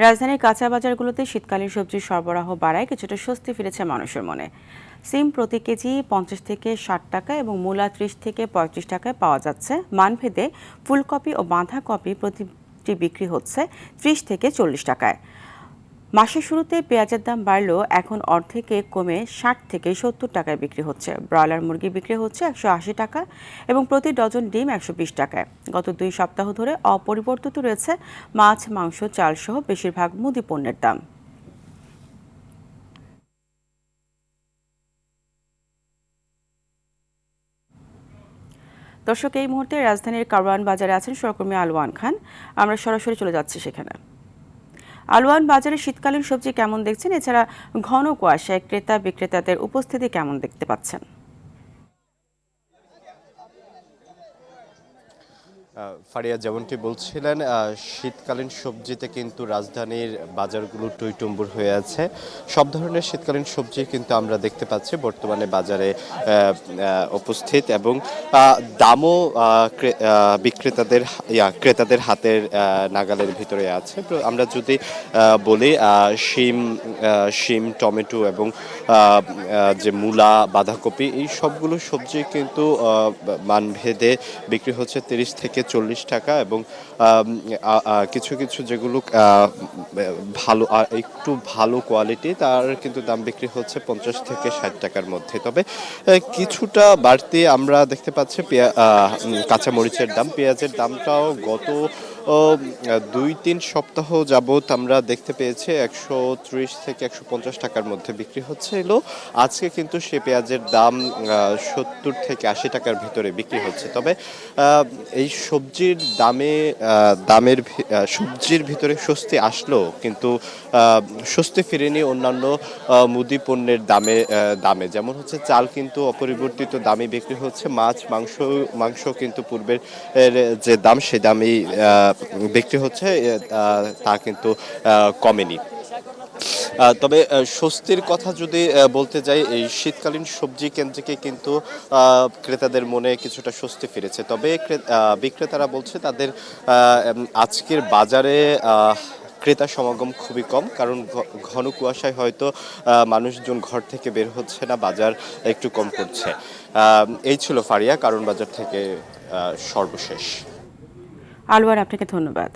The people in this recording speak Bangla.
রাজধানীর কাঁচা বাজারগুলোতে শীতকালীন সবজির সরবরাহ বাড়ায় কিছুটা স্বস্তি ফিরেছে মানুষের মনে। সিম প্রতি কেজি 50 থেকে 60 টাকা এবং মূলা 30 থেকে 35 টাকায় পাওয়া যাচ্ছে। মানভেদে ফুলকপি ও বাঁধাকপি প্রতিটি বিক্রি হচ্ছে 30 থেকে 40 টাকায়। মাসের শুরুতে পেঁয়াজের দাম বাড়লেও এখন অর্ধেকে কমে 60 থেকে 70 টাকায় বিক্রি হচ্ছে। ব্রয়লার মুরগি বিক্রি হচ্ছে 180 টাকা এবং প্রতি ডজন ডিম 120 টাকায়। গত 2 সপ্তাহ ধরে অপরিবর্তিত রয়েছে মাছ, মাংস, চাল সহ বেশিরভাগ মুদি পণ্যের দাম। দর্শক, এই মুহূর্তে রাজধানীর কারওয়ান বাজারে আছেন সহকর্মী আলওয়ান খান। আমরা সরাসরি চলে যাচ্ছি সেখানে। আলওয়ান, বাজারে শীতকালীন সবজি কেমন দেখছেন? এছাড়া ঘন কুয়াশায় ক্রেতা বিক্রেতাদের উপস্থিতি কেমন দেখতে পাচ্ছেন? ফারিয়া যেমনটি বলছিলেন, শীতকালীন সবজিতে কিন্তু রাজধানীর বাজারগুলো টইটুম্বুর হয়ে আছে। সব ধরনের শীতকালীন সবজি কিন্তু আমরা দেখতে পাচ্ছি বর্তমানে বাজারে উপস্থিত, এবং দামও বিক্রেতাদের ক্রেতাদের হাতের নাগালের ভিতরে আছে। তো আমরা যদি বলি শিম, টমেটো এবং যে মূলা, বাঁধাকপি, এই সবগুলো সবজি কিন্তু মানভেদে বিক্রি হচ্ছে 30 থেকে 40 টাকা, এবং কিছু কিছু যেগুলো ভালো একটু ভালো কোয়ালিটি, তার কিন্তু দাম বিক্রি হচ্ছে 50 থেকে 60 টাকার মধ্যে। তবে কিছুটা বাড়তি আমরা দেখতে পাচ্ছি কাঁচামরিচের দাম। পেঁয়াজের দামটাও গত 2-3 সপ্তাহ যাবৎ আমরা দেখতে পেয়েছি 130 থেকে 150 টাকার মধ্যে বিক্রি হচ্ছিল। আজকে কিন্তু সে পেঁয়াজের দাম 70 থেকে 80 টাকার ভিতরে বিক্রি হচ্ছে। তবে এই সবজির ভিতরে স্বস্তি আসলো, কিন্তু স্বস্তি ফিরেনি অন্যান্য মুদি পণ্যের দামে। যেমন হচ্ছে চাল কিন্তু অপরিবর্তিত দামে বিক্রি হচ্ছে। মাংস কিন্তু পূর্বের যে দাম, সে দামেই বিক্রি হচ্ছে, তা কিন্তু কমেনি। তবে স্বস্তির কথা যদি বলতে যাই, এই শীতকালীন সবজি কেন্দ্রিকে কিন্তু ক্রেতাদের মনে কিছুটা স্বস্তি ফিরেছে। তবে বিক্রেতারা বলছে তাদের আজকের বাজারে ক্রেতা সমাগম খুবই কম, কারণ ঘন কুয়াশায় হয়তো মানুষজন ঘর থেকে বের হচ্ছে না, বাজার একটু কম করছে। এই ছিল ফারিয়া কারণ বাজার থেকে সর্বশেষ। আলওয়ান, আপনাকে ধন্যবাদ।